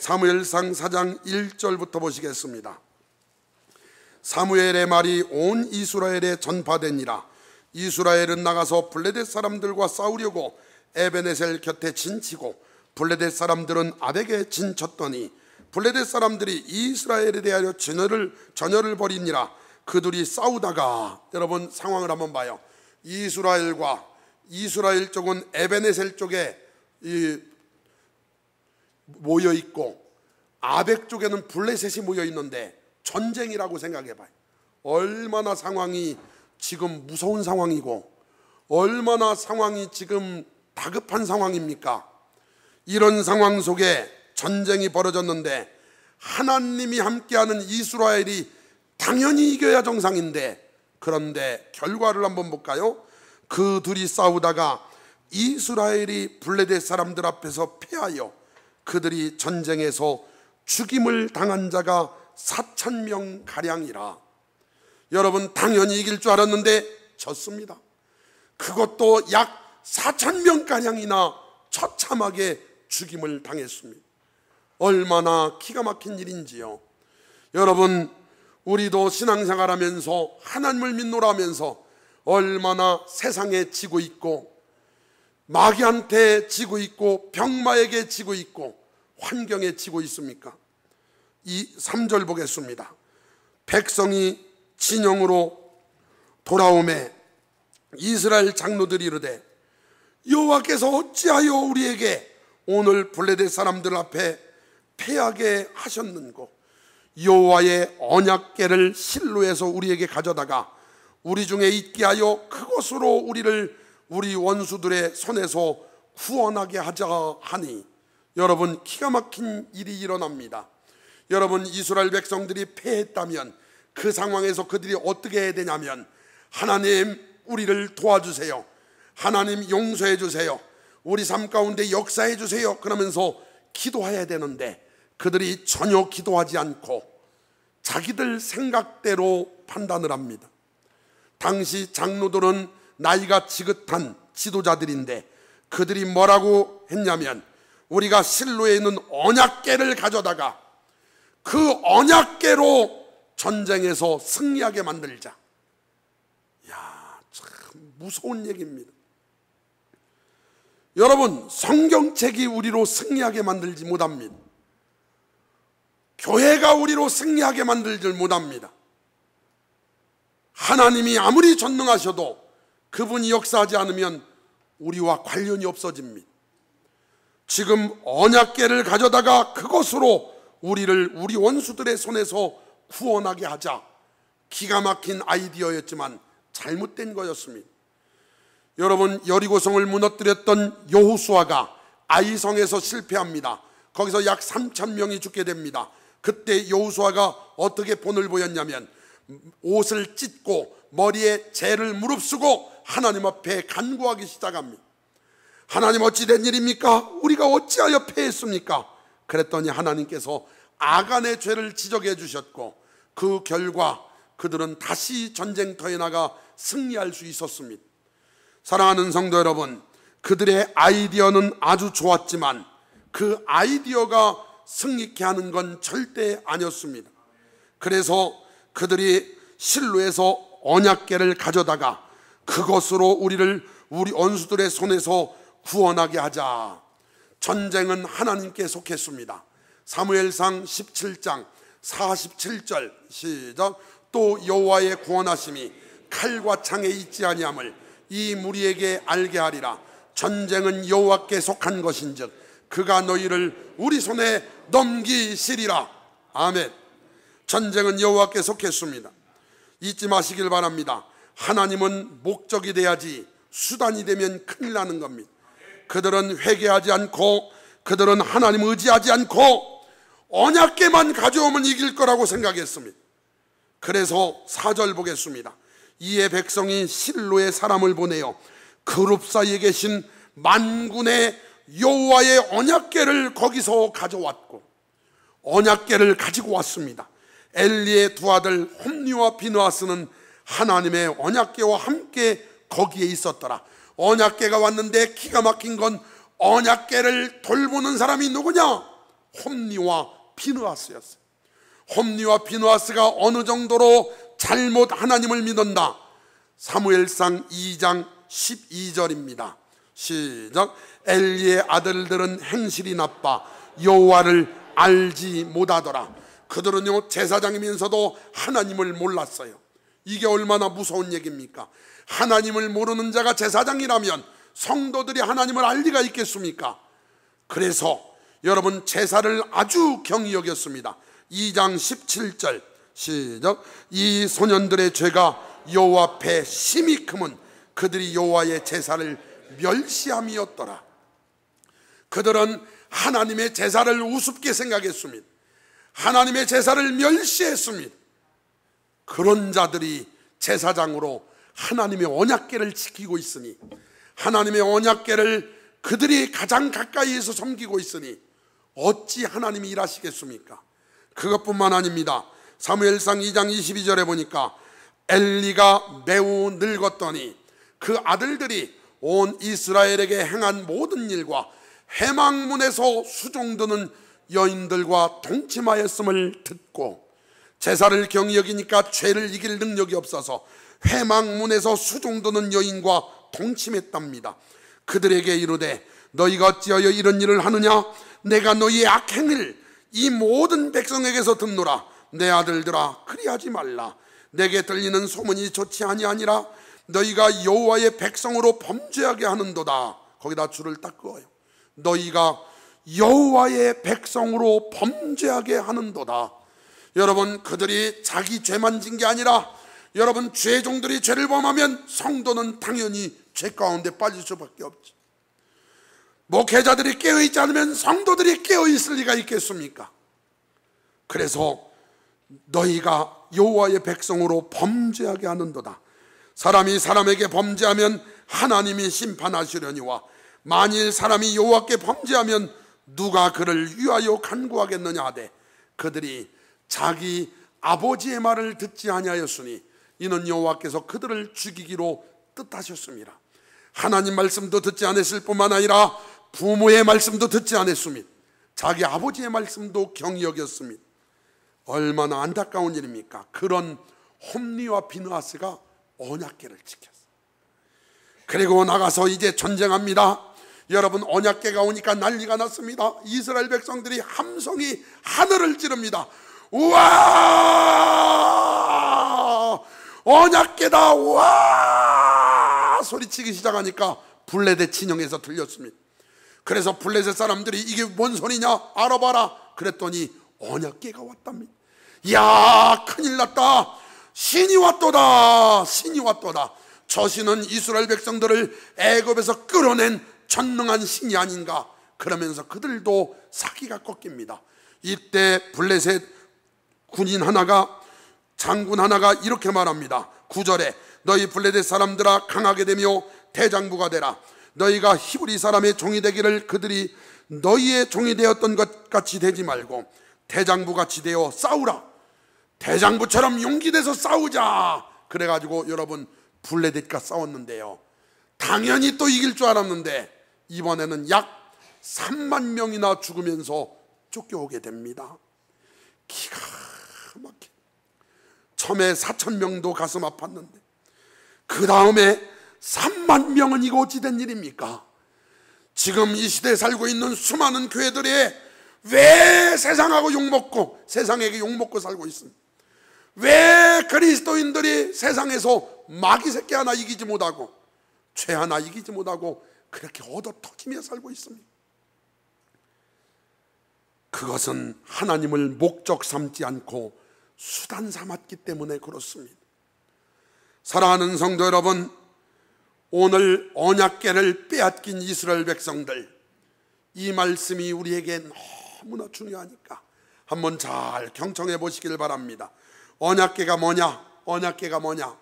사무엘상 4장 1절부터 보시겠습니다. 사무엘의 말이 온 이스라엘에 전파되니라. 이스라엘은 나가서 블레셋 사람들과 싸우려고 에베네셀 곁에 진치고 블레셋 사람들은 아벡에 진쳤더니 블레셋 사람들이 이스라엘에 대하여 전열을 벌이니라. 그들이 싸우다가, 여러분 상황을 한번 봐요. 이스라엘 쪽은 에베네셀 쪽에 모여 있고 아벡 쪽에는 블레셋이 모여 있는데 전쟁이라고 생각해 봐요. 얼마나 상황이 지금 무서운 상황이고 얼마나 상황이 지금 다급한 상황입니까? 이런 상황 속에 전쟁이 벌어졌는데 하나님이 함께하는 이스라엘이 당연히 이겨야 정상인데, 그런데 결과를 한번 볼까요? 그 둘이 싸우다가 이스라엘이 블레셋 사람들 앞에서 패하여 그들이 전쟁에서 죽임을 당한 자가 4,000명 가량이라. 여러분, 당연히 이길 줄 알았는데 졌습니다. 그것도 약 4,000명 가량이나 처참하게 죽임을 당했습니다. 얼마나 기가 막힌 일인지요. 여러분, 우리도 신앙생활하면서 하나님을 믿노라 하면서 얼마나 세상에 지고 있고 마귀한테 지고 있고 병마에게 지고 있고 환경에 지고 있습니까? 이 3절 보겠습니다. 백성이 진영으로 돌아오매 이스라엘 장로들이 이르되 여호와께서 어찌하여 우리에게 오늘 블레셋 사람들 앞에 패하게 하셨는고, 여호와의 언약궤를 실로에서 우리에게 가져다가 우리 중에 있게 하여 그것으로 우리를 우리 원수들의 손에서 구원하게 하자 하니. 여러분, 기가 막힌 일이 일어납니다. 여러분, 이스라엘 백성들이 패했다면 그 상황에서 그들이 어떻게 해야 되냐면, 하나님 우리를 도와주세요, 하나님 용서해 주세요, 우리 삶 가운데 역사해 주세요 그러면서 기도해야 되는데 그들이 전혀 기도하지 않고 자기들 생각대로 판단을 합니다. 당시 장로들은 나이가 지긋한 지도자들인데 그들이 뭐라고 했냐면, 우리가 실로에 있는 언약궤를 가져다가 그 언약궤로 전쟁에서 승리하게 만들자. 야, 참 무서운 얘기입니다. 여러분, 성경책이 우리로 승리하게 만들지 못합니다. 교회가 우리로 승리하게 만들지 못합니다. 하나님이 아무리 전능하셔도 그분이 역사하지 않으면 우리와 관련이 없어집니다. 지금 언약궤를 가져다가 그것으로 우리를 우리 원수들의 손에서 구원하게 하자. 기가 막힌 아이디어였지만 잘못된 거였습니다. 여러분, 여리고성을 무너뜨렸던 여호수아가 아이성에서 실패합니다. 거기서 약 3,000명이 죽게 됩니다. 그때 여호수아가 어떻게 본을 보였냐면, 옷을 찢고 머리에 재를 무릅쓰고 하나님 앞에 간구하기 시작합니다. 하나님, 어찌 된 일입니까? 우리가 어찌하여 패했습니까? 그랬더니 하나님께서 아간의 죄를 지적해 주셨고 그 결과 그들은 다시 전쟁터에 나가 승리할 수 있었습니다. 사랑하는 성도 여러분, 그들의 아이디어는 아주 좋았지만 그 아이디어가 승리케 하는 건 절대 아니었습니다. 그래서 그들이 실로에서 언약궤를 가져다가 그것으로 우리를 우리 원수들의 손에서 구원하게 하자. 전쟁은 하나님께 속했습니다. 사무엘상 17장 47절 시작. 또 여호와의 구원하심이 칼과 창에 있지 아니함을 이 무리에게 알게 하리라. 전쟁은 여호와께 속한 것인즉 그가 너희를 우리 손에 넘기시리라. 아멘. 전쟁은 여호와께 속했습니다. 잊지 마시길 바랍니다. 하나님은 목적이 돼야지 수단이 되면 큰일 나는 겁니다. 그들은 회개하지 않고 그들은 하나님 의지하지 않고 언약궤만 가져오면 이길 거라고 생각했습니다. 그래서 4절 보겠습니다. 이에 백성이 실로의 사람을 보내어 그룹 사이에 계신 만군의 여호와의 언약궤를 거기서 가져왔고 언약궤를 가지고 왔습니다. 엘리의 두 아들 홈리와 비느하스는 하나님의 언약궤와 함께 거기에 있었더라. 언약궤가 왔는데 기가 막힌 건 언약궤를 돌보는 사람이 누구냐? 홈리와 비느하스였어요. 홈리와 비느하스가 어느 정도로 잘못 하나님을 믿었나? 사무엘상 2장 12절입니다. 시작. 엘리의 아들들은 행실이 나빠 여호와를 알지 못하더라. 그들은요 제사장이면서도 하나님을 몰랐어요. 이게 얼마나 무서운 얘기입니까? 하나님을 모르는 자가 제사장이라면 성도들이 하나님을 알 리가 있겠습니까? 그래서 여러분 제사를 아주 경히 여겼습니다. 2장 17절 시작. 이 소년들의 죄가 여호와 앞에 심히 크면 그들이 여호와의 제사를 멸시함이었더라. 그들은 하나님의 제사를 우습게 생각했습니다. 하나님의 제사를 멸시했습니다. 그런 자들이 제사장으로 하나님의 언약궤를 지키고 있으니, 하나님의 언약궤를 그들이 가장 가까이에서 섬기고 있으니 어찌 하나님이 일하시겠습니까? 그것뿐만 아닙니다. 사무엘상 2장 22절에 보니까 엘리가 매우 늙었더니 그 아들들이 온 이스라엘에게 행한 모든 일과 회막문에서 수종드는 여인들과 동침하였음을 듣고, 제사를 경히 여기니까 죄를 이길 능력이 없어서 회막문에서 수종드는 여인과 동침했답니다. 그들에게 이르되 너희가 어찌하여 이런 일을 하느냐? 내가 너희의 악행을 이 모든 백성에게서 듣노라. 내 아들들아 그리하지 말라. 내게 들리는 소문이 좋지 아니하니라. 너희가 여호와의 백성으로 범죄하게 하는도다. 거기다 줄을 딱 그어요. 너희가 여호와의 백성으로 범죄하게 하는도다. 여러분, 그들이 자기 죄만 진 게 아니라, 여러분, 죄종들이 죄를 범하면 성도는 당연히 죄 가운데 빠질 수밖에 없지. 목회자들이 깨어있지 않으면 성도들이 깨어있을 리가 있겠습니까? 그래서 너희가 여호와의 백성으로 범죄하게 하는도다. 사람이 사람에게 범죄하면 하나님이 심판하시려니와 만일 사람이 여호와께 범죄하면 누가 그를 위하여 간구하겠느냐 하되 그들이 자기 아버지의 말을 듣지 아니하였으니 이는 여호와께서 그들을 죽이기로 뜻하셨습니다. 하나님 말씀도 듣지 않았을 뿐만 아니라 부모의 말씀도 듣지 않았습니다. 자기 아버지의 말씀도 경히 여겼습니다. 얼마나 안타까운 일입니까? 그런 홈리와 비느하스가 언약궤를 지켰어요. 그리고 나가서 이제 전쟁합니다. 여러분, 언약궤가 오니까 난리가 났습니다. 이스라엘 백성들이 함성이 하늘을 찌릅니다. 우와, 언약궤다, 우와 소리치기 시작하니까 블레셋 진영에서 들렸습니다. 그래서 블레셋 사람들이 이게 뭔 소리냐 알아봐라 그랬더니 언약궤가 왔답니다. 이야, 큰일 났다. 신이 왔도다. 신이 왔도다. 저 신은 이스라엘 백성들을 애굽에서 끌어낸 전능한 신이 아닌가. 그러면서 그들도 사기가 꺾입니다. 이때 블레셋 군인 하나가, 장군 하나가 이렇게 말합니다. 9절에 너희 블레셋 사람들아 강하게 되며 대장부가 되라. 너희가 히브리 사람의 종이 되기를 그들이 너희의 종이 되었던 것 같이 되지 말고 대장부 같이 되어 싸우라. 대장부처럼 용기 내서 싸우자. 그래가지고 여러분 블레셋과 싸웠는데요, 당연히 또 이길 줄 알았는데 이번에는 약 3만 명이나 죽으면서 쫓겨오게 됩니다. 기가 막혀. 처음에 4천 명도 가슴 아팠는데 그 다음에 3만 명은 이거 어찌 된 일입니까? 지금 이 시대에 살고 있는 수많은 교회들이 왜 세상하고 욕먹고, 세상에게 욕먹고 살고 있습니까? 왜 그리스도인들이 세상에서 마귀 새끼 하나 이기지 못하고 죄 하나 이기지 못하고 그렇게 얻어터지며 살고 있습니다? 그것은 하나님을 목적 삼지 않고 수단 삼았기 때문에 그렇습니다. 사랑하는 성도 여러분, 오늘 언약궤를 빼앗긴 이스라엘 백성들, 이 말씀이 우리에게 너무나 중요하니까 한번 잘 경청해 보시길 바랍니다. 언약궤가 뭐냐? 언약궤가 뭐냐?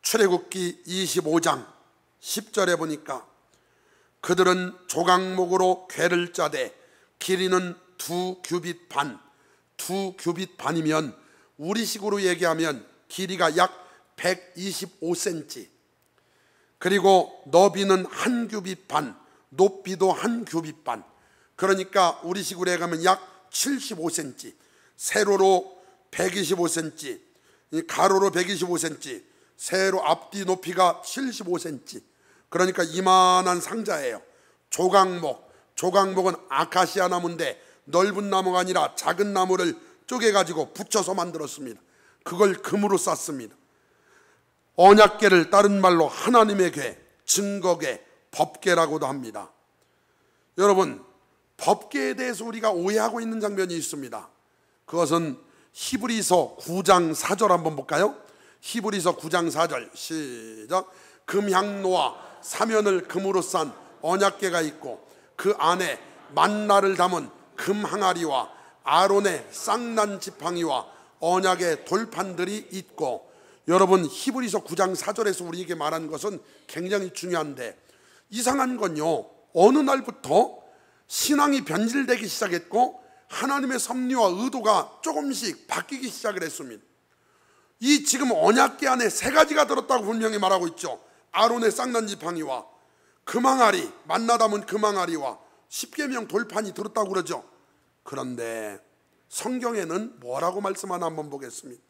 출애굽기 25장 10절에 보니까 그들은 조각목으로 궤를 짜되 길이는 2규빗 반, 2규빗 반이면 우리식으로 얘기하면 길이가 약 125cm, 그리고 너비는 1규빗 반, 높이도 1규빗 반. 그러니까 우리 식으로 해가면 약 75cm, 세로로 125cm, 가로로 125cm, 세로 앞뒤 높이가 75cm. 그러니까 이만한 상자예요. 조각목은 아카시아 나무인데 넓은 나무가 아니라 작은 나무를 쪼개가지고 붙여서 만들었습니다. 그걸 금으로 쌌습니다. 언약궤를 다른 말로 하나님의 궤, 증거궤, 법궤라고도 합니다. 여러분, 법궤에 대해서 우리가 오해하고 있는 장면이 있습니다. 그것은 히브리서 9장 4절 한번 볼까요? 히브리서 9장 4절 시작. 금향로와 사면을 금으로 싼 언약궤가 있고 그 안에 만나를 담은 금항아리와 아론의 쌍난 지팡이와 언약의 돌판들이 있고, 여러분 히브리서 9장 4절에서 우리에게 말한 것은 굉장히 중요한데, 이상한 건요, 어느 날부터 신앙이 변질되기 시작했고 하나님의 섭리와 의도가 조금씩 바뀌기 시작을 했습니다. 이 지금 언약궤 안에 세 가지가 들었다고 분명히 말하고 있죠. 아론의 쌍난 지팡이와 금항아리, 만나 담은 금항아리와 십계명 돌판이 들었다고 그러죠. 그런데 성경에는 뭐라고 말씀하나 한번 보겠습니다.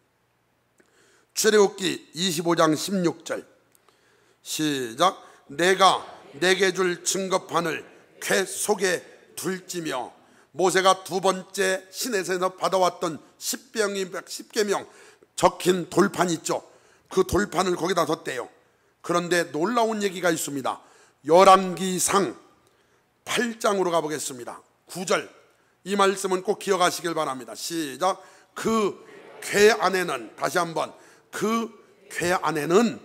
출애굽기 25장 16절 시작. 내가 내게 줄 증거판을 궤 속에 둘지며, 모세가 두 번째 시내에서 받아왔던 십계명 적힌 돌판 있죠. 그 돌판을 거기다 뒀대요. 그런데 놀라운 얘기가 있습니다. 열왕기상 8장으로 가보겠습니다. 9절, 이 말씀은 꼭 기억하시길 바랍니다. 시작. 그 궤 안에는, 다시 한번, 그 궤 안에는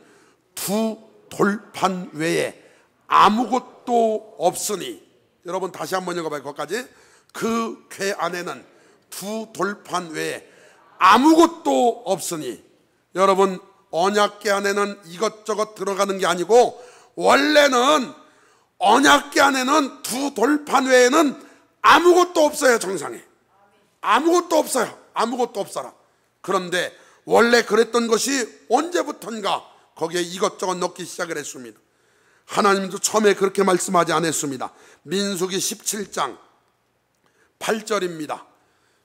두 돌판 외에 아무것도 없으니, 여러분 다시 한번 읽어봐요. 거기까지. 그 궤 안에는 두 돌판 외에 아무것도 없으니, 여러분 언약궤 안에는 이것저것 들어가는 게 아니고 원래는 언약궤 안에는 두 돌판 외에는 아무것도 없어요. 정상에 아무것도 없어요. 아무것도 없어라. 그런데 원래 그랬던 것이 언제부턴가 거기에 이것저것 넣기 시작을 했습니다. 하나님도 처음에 그렇게 말씀하지 않았습니다. 민수기 17장 8절입니다.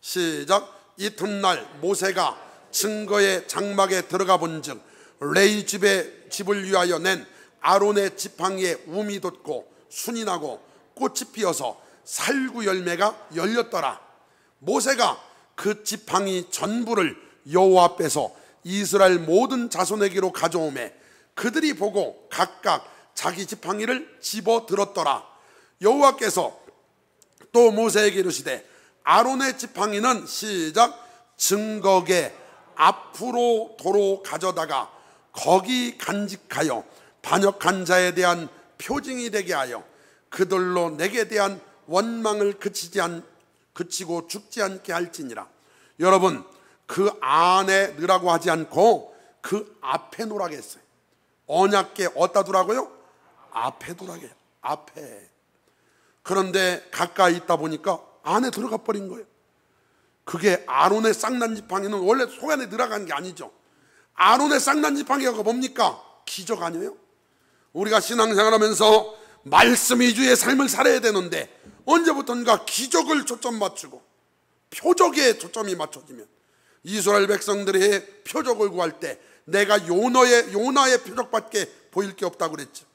시작. 이튿날 모세가 증거의 장막에 들어가 본즉 레위 집을 위하여 낸 아론의 지팡이에 움이 돋고 순이 나고 꽃이 피어서 살구 열매가 열렸더라. 모세가 그 지팡이 전부를 여호와 앞에서 이스라엘 모든 자손에게로 가져오매 그들이 보고 각각 자기 지팡이를 집어 들었더라. 여호와께서 또 모세에게 이르시되 아론의 지팡이는 시작. 증거궤 앞으로 도로 가져다가 거기 간직하여 반역한 자에 대한 표징이 되게 하여 그들로 내게 대한 원망을 그치고 죽지 않게 할지니라. 여러분, 그 안에 넣으라고 하지 않고 그 앞에 놓으라고 했어요. 언약궤 어디다 두라고요? 앞에 두라고 해요. 앞에. 그런데 가까이 있다 보니까 안에 들어가 버린 거예요. 그게 아론의 쌍난 지팡이는 원래 속 안에 들어간 게 아니죠. 아론의 쌍난 지팡이가 뭡니까? 기적 아니에요? 우리가 신앙생활하면서 말씀 위주의 삶을 살아야 되는데 언제부턴가 기적을 초점 맞추고 표적에 초점이 맞춰지면, 이스라엘 백성들의 표적을 구할 때 내가 요나의 표적밖에 보일 게 없다고 그랬죠.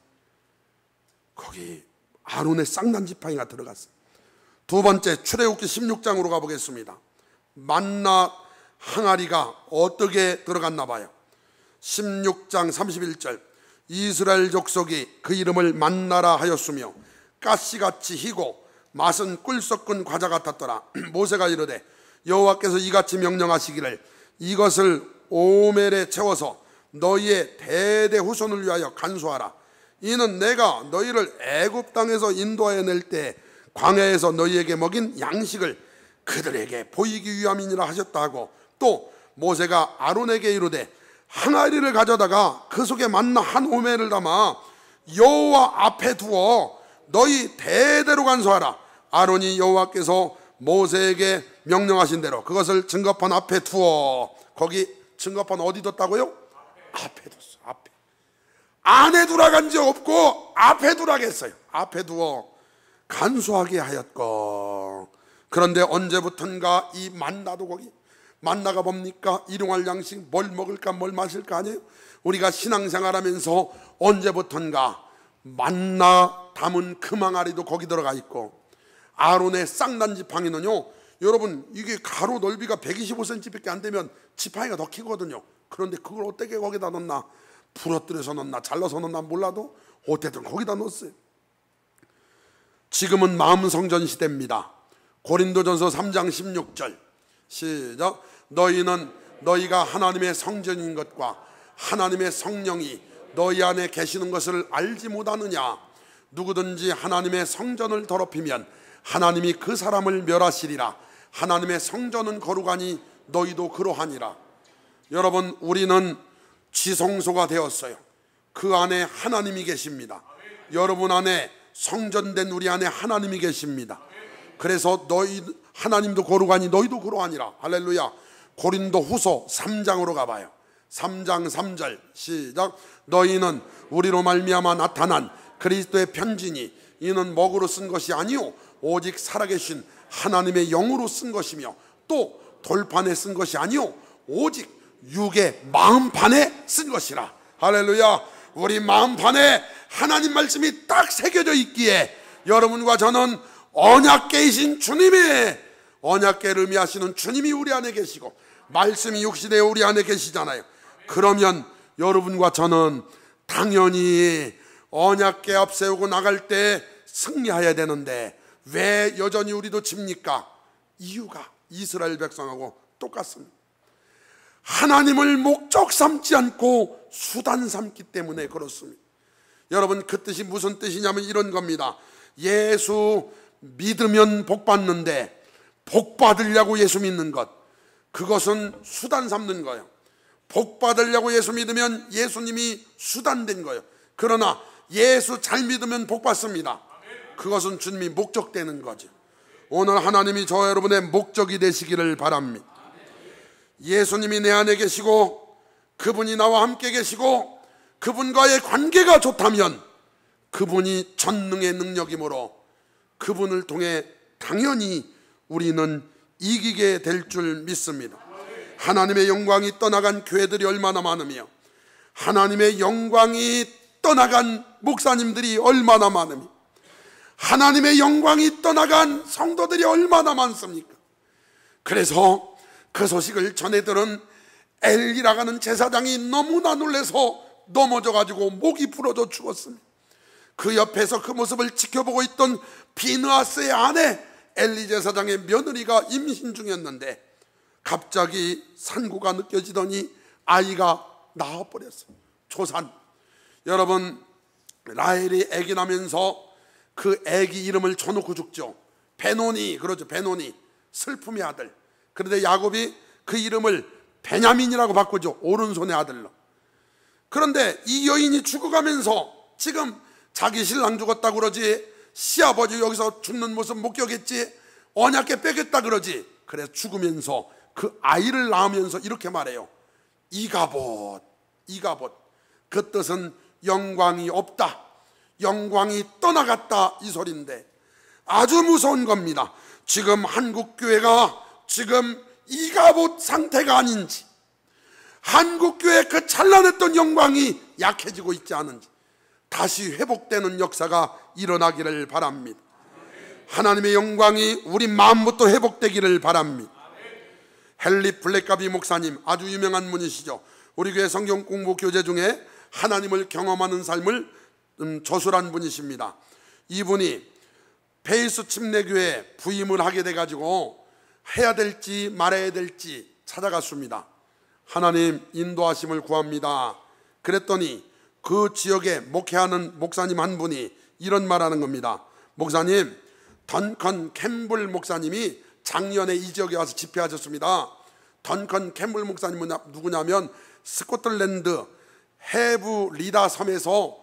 거기 아론의 쌍난 지팡이가 들어갔어요. 두 번째, 출애굽기 16장으로 가보겠습니다. 만나 항아리가 어떻게 들어갔나 봐요. 16장 31절 이스라엘 족속이 그 이름을 만나라 하였으며 가시같이 희고 맛은 꿀 섞은 과자 같았더라. 모세가 이르되 여호와께서 이같이 명령하시기를 이것을 오멜에 채워서 너희의 대대 후손을 위하여 간수하라. 이는 내가 너희를 애굽 땅에서 인도하여 낼 때 광야에서 너희에게 먹인 양식을 그들에게 보이기 위함이니라 하셨다 하고, 또 모세가 아론에게 이르되 항아리를 가져다가 그 속에 만나 한 오멜을 담아 여호와 앞에 두어 너희 대대로 간수하라. 아론이 여호와께서 모세에게 명령하신 대로 그것을 증거판 앞에 두어, 거기 증거판 어디 뒀다고요? 앞에 뒀어. 앞에. 안에 두라간 적 없고 앞에 두라고 했어요. 앞에 두어 간소하게 하였고. 그런데 언제부턴가 이 만나도 거기, 만나가 뭡니까? 일용할 양식, 뭘 먹을까 뭘 마실까 아니에요? 우리가 신앙생활하면서 언제부턴가 만나 담은 금항아리도 거기 들어가 있고, 아론의 쌍난 지팡이는요, 여러분 이게 가로 넓이가 125cm밖에 안 되면 지팡이가 더 크거든요. 그런데 그걸 어떻게 거기다 넣나? 부러뜨려서 넣나 잘라서 넣나 몰라도 어쨌든 거기다 넣었어요. 지금은 마음성전 시대입니다. 고린도전서 3장 16절 시작. 너희는 너희가 하나님의 성전인 것과 하나님의 성령이 너희 안에 계시는 것을 알지 못하느냐? 누구든지 하나님의 성전을 더럽히면 하나님이 그 사람을 멸하시리라. 하나님의 성전은 거룩하니 너희도 그러하니라. 여러분, 우리는 지성소가 되었어요. 그 안에 하나님이 계십니다. 여러분 안에 성전된 우리 안에 하나님이 계십니다. 그래서 너희 하나님도 거룩하니 너희도 그러하니라. 할렐루야. 고린도 후서 3장으로 가봐요. 3장 3절 시작. 너희는 우리로 말미암아 나타난 그리스도의 편지니 이는 먹으로 쓴 것이 아니요 오직 살아계신 하나님의 영으로 쓴 것이며 또 돌판에 쓴 것이 아니요 오직 육의 마음판에 쓴 것이라. 할렐루야. 우리 마음판에 하나님 말씀이 딱 새겨져 있기에 여러분과 저는 언약궤이신 주님의, 언약궤를 의미하시는 주님이 우리 안에 계시고 말씀이 육신에 우리 안에 계시잖아요. 그러면 여러분과 저는 당연히 언약궤 앞세우고 나갈 때 승리해야 되는데 왜 여전히 우리도 집니까? 이유가 이스라엘 백성하고 똑같습니다. 하나님을 목적 삼지 않고 수단 삼기 때문에 그렇습니다. 여러분, 그 뜻이 무슨 뜻이냐면 이런 겁니다. 예수 믿으면 복 받는데 복 받으려고 예수 믿는 것, 그것은 수단 삼는 거예요. 복 받으려고 예수 믿으면 예수님이 수단된 거예요. 그러나 예수 잘 믿으면 복 받습니다. 그것은 주님이 목적되는 거죠. 오늘 하나님이 저 여러분의 목적이 되시기를 바랍니다. 예수님이 내 안에 계시고 그분이 나와 함께 계시고 그분과의 관계가 좋다면 그분이 전능의 능력이므로 그분을 통해 당연히 우리는 이기게 될 줄 믿습니다. 하나님의 영광이 떠나간 교회들이 얼마나 많으며 하나님의 영광이 떠나간 목사님들이 얼마나 많으며 하나님의 영광이 떠나간 성도들이 얼마나 많습니까? 그래서 그 소식을 전해 들은 엘리라고 하는 제사장이 너무나 놀라서 넘어져가지고 목이 부러져 죽었습니다. 그 옆에서 그 모습을 지켜보고 있던 비느하스의 아내 엘리 제사장의 며느리가 임신 중이었는데 갑자기 산구가 느껴지더니 아이가 나와버렸어요. 초산. 여러분, 라헬이 아기 나면서 그 아기 이름을 줘놓고 죽죠. 베노니, 그러죠. 베노니, 슬픔의 아들. 그런데 야곱이 그 이름을 베냐민이라고 바꾸죠. 오른손의 아들로. 그런데 이 여인이 죽어가면서 지금 자기 신랑 죽었다 그러지, 시아버지 여기서 죽는 모습 목격했지, 언약궤 빼겠다 그러지. 그래서 죽으면서 그 아이를 낳으면서 이렇게 말해요. 이가봇, 이가봇. 그 뜻은 영광이 없다, 영광이 떠나갔다, 이 소리인데 아주 무서운 겁니다. 지금 한국교회가 지금 이가봇 상태가 아닌지, 한국교회 그 찬란했던 영광이 약해지고 있지 않은지 다시 회복되는 역사가 일어나기를 바랍니다. 하나님의 영광이 우리 마음부터 회복되기를 바랍니다. 헨리 블랙가비 목사님, 아주 유명한 분이시죠. 우리 교회 성경 공부 교재 중에 하나님을 경험하는 삶을 저술한 분이십니다. 이분이 페이스 침례교회 부임을 하게 돼가지고 해야 될지 말아야 될지 찾아갔습니다. 하나님 인도하심을 구합니다. 그랬더니 그 지역에 목회하는 목사님 한 분이 이런 말하는 겁니다. 목사님, 던컨 캠블 목사님이 작년에 이 지역에 와서 집회하셨습니다. 던컨 캠블 목사님은 누구냐면 스코틀랜드 해부 리다 섬에서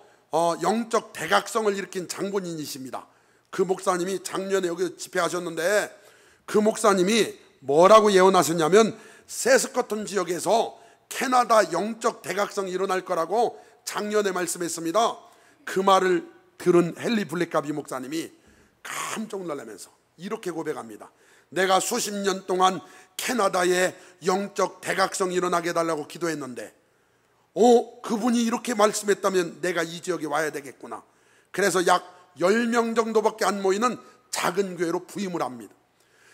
영적 대각성을 일으킨 장본인이십니다. 그 목사님이 작년에 여기 집회하셨는데 그 목사님이 뭐라고 예언하셨냐면 세스커튼 지역에서 캐나다 영적 대각성이 일어날 거라고 작년에 말씀했습니다. 그 말을 들은 헨리 블랙가비 목사님이 깜짝 놀라면서 이렇게 고백합니다. 내가 수십 년 동안 캐나다에 영적 대각성이 일어나게 해달라고 기도했는데 그분이 이렇게 말씀했다면 내가 이 지역에 와야 되겠구나. 그래서 약 10명 정도밖에 안 모이는 작은 교회로 부임을 합니다.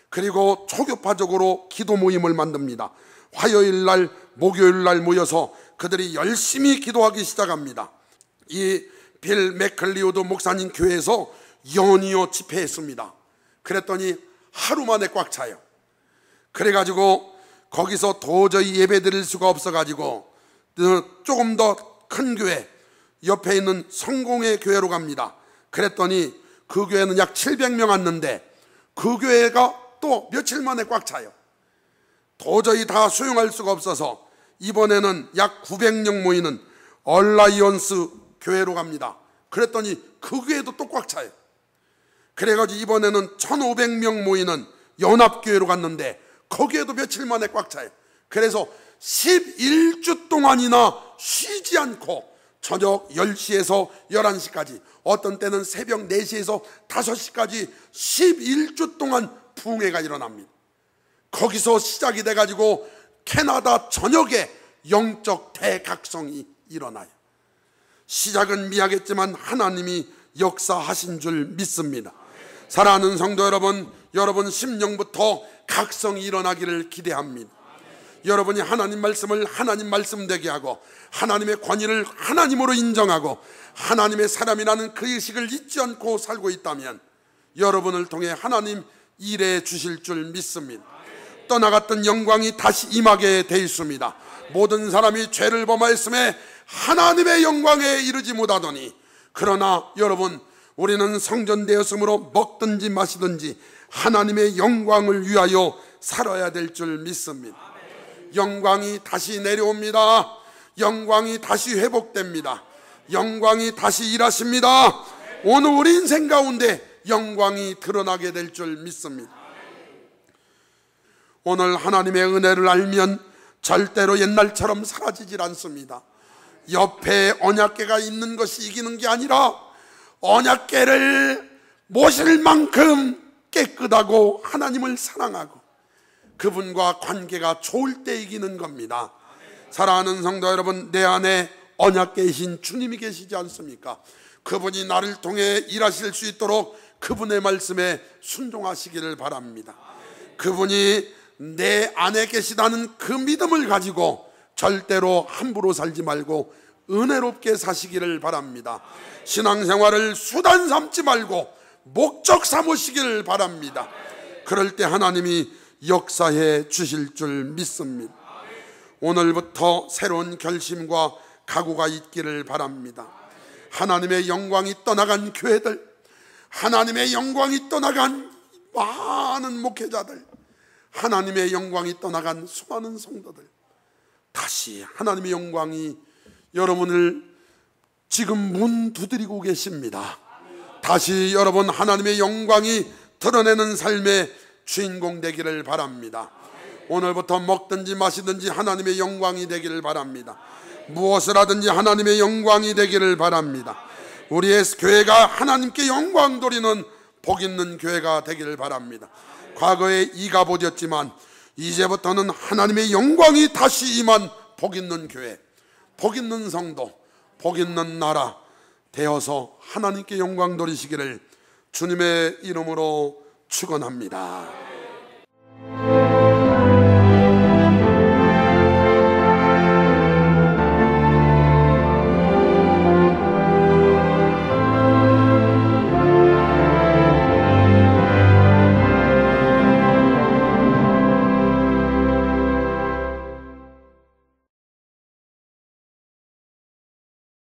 그리고 초교파적으로 기도 모임을 만듭니다. 화요일날 목요일날 모여서 그들이 열심히 기도하기 시작합니다. 이 빌 맥클리우드 목사님 교회에서 연이어 집회했습니다. 그랬더니 하루 만에 꽉 차요. 그래가지고 거기서 도저히 예배 드릴 수가 없어가지고 조금 더 큰 교회 옆에 있는 성공회 교회로 갑니다. 그랬더니 그 교회는 약 700명 왔는데 그 교회가 또 며칠 만에 꽉 차요. 도저히 다 수용할 수가 없어서 이번에는 약 900명 모이는 얼라이언스 교회로 갑니다. 그랬더니 그 교회도 또 꽉 차요. 그래가지고 이번에는 1500명 모이는 연합교회로 갔는데 거기에도 며칠 만에 꽉 차요. 그래서 11주 동안이나 쉬지 않고 저녁 10시에서 11시까지, 어떤 때는 새벽 4시에서 5시까지 11주 동안 부흥회가 일어납니다. 거기서 시작이 돼가지고 캐나다 전역에 영적 대각성이 일어나요. 시작은 미약했지만 하나님이 역사하신 줄 믿습니다. 사랑하는 성도 여러분, 여러분 심령부터 각성이 일어나기를 기대합니다. 여러분이 하나님 말씀을 하나님 말씀 되게 하고 하나님의 권위를 하나님으로 인정하고 하나님의 사람이라는 그 의식을 잊지 않고 살고 있다면 여러분을 통해 하나님 일해 주실 줄 믿습니다. 떠나갔던 영광이 다시 임하게 돼 있습니다. 모든 사람이 죄를 범하였음에 하나님의 영광에 이르지 못하더니, 그러나 여러분, 우리는 성전되었으므로 먹든지 마시든지 하나님의 영광을 위하여 살아야 될 줄 믿습니다. 영광이 다시 내려옵니다. 영광이 다시 회복됩니다. 영광이 다시 일하십니다. 오늘 우리 인생 가운데 영광이 드러나게 될 줄 믿습니다. 오늘 하나님의 은혜를 알면 절대로 옛날처럼 사라지질 않습니다. 옆에 언약궤가 있는 것이 이기는 게 아니라 언약궤를 모실 만큼 깨끗하고 하나님을 사랑하고 그분과 관계가 좋을 때 이기는 겁니다. 사랑하는 성도 여러분, 내 안에 언약궤이신 주님이 계시지 않습니까? 그분이 나를 통해 일하실 수 있도록 그분의 말씀에 순종하시기를 바랍니다. 그분이 내 안에 계시다는 그 믿음을 가지고 절대로 함부로 살지 말고 은혜롭게 사시기를 바랍니다. 신앙생활을 수단 삼지 말고 목적 삼으시기를 바랍니다. 그럴 때 하나님이 역사해 주실 줄 믿습니다. 오늘부터 새로운 결심과 각오가 있기를 바랍니다. 하나님의 영광이 떠나간 교회들, 하나님의 영광이 떠나간 많은 목회자들, 하나님의 영광이 떠나간 수많은 성도들, 다시 하나님의 영광이 여러분을 지금 문 두드리고 계십니다. 다시 여러분 하나님의 영광이 드러내는 삶의 주인공 되기를 바랍니다. 오늘부터 먹든지 마시든지 하나님의 영광이 되기를 바랍니다. 무엇을 하든지 하나님의 영광이 되기를 바랍니다. 우리의 교회가 하나님께 영광 돌리는 복 있는 교회가 되기를 바랍니다. 과거에 이가봇이었지만 이제부터는 하나님의 영광이 다시 임한 복 있는 교회, 복 있는 성도, 복 있는 나라 되어서 하나님께 영광 돌리시기를 주님의 이름으로 축원합니다.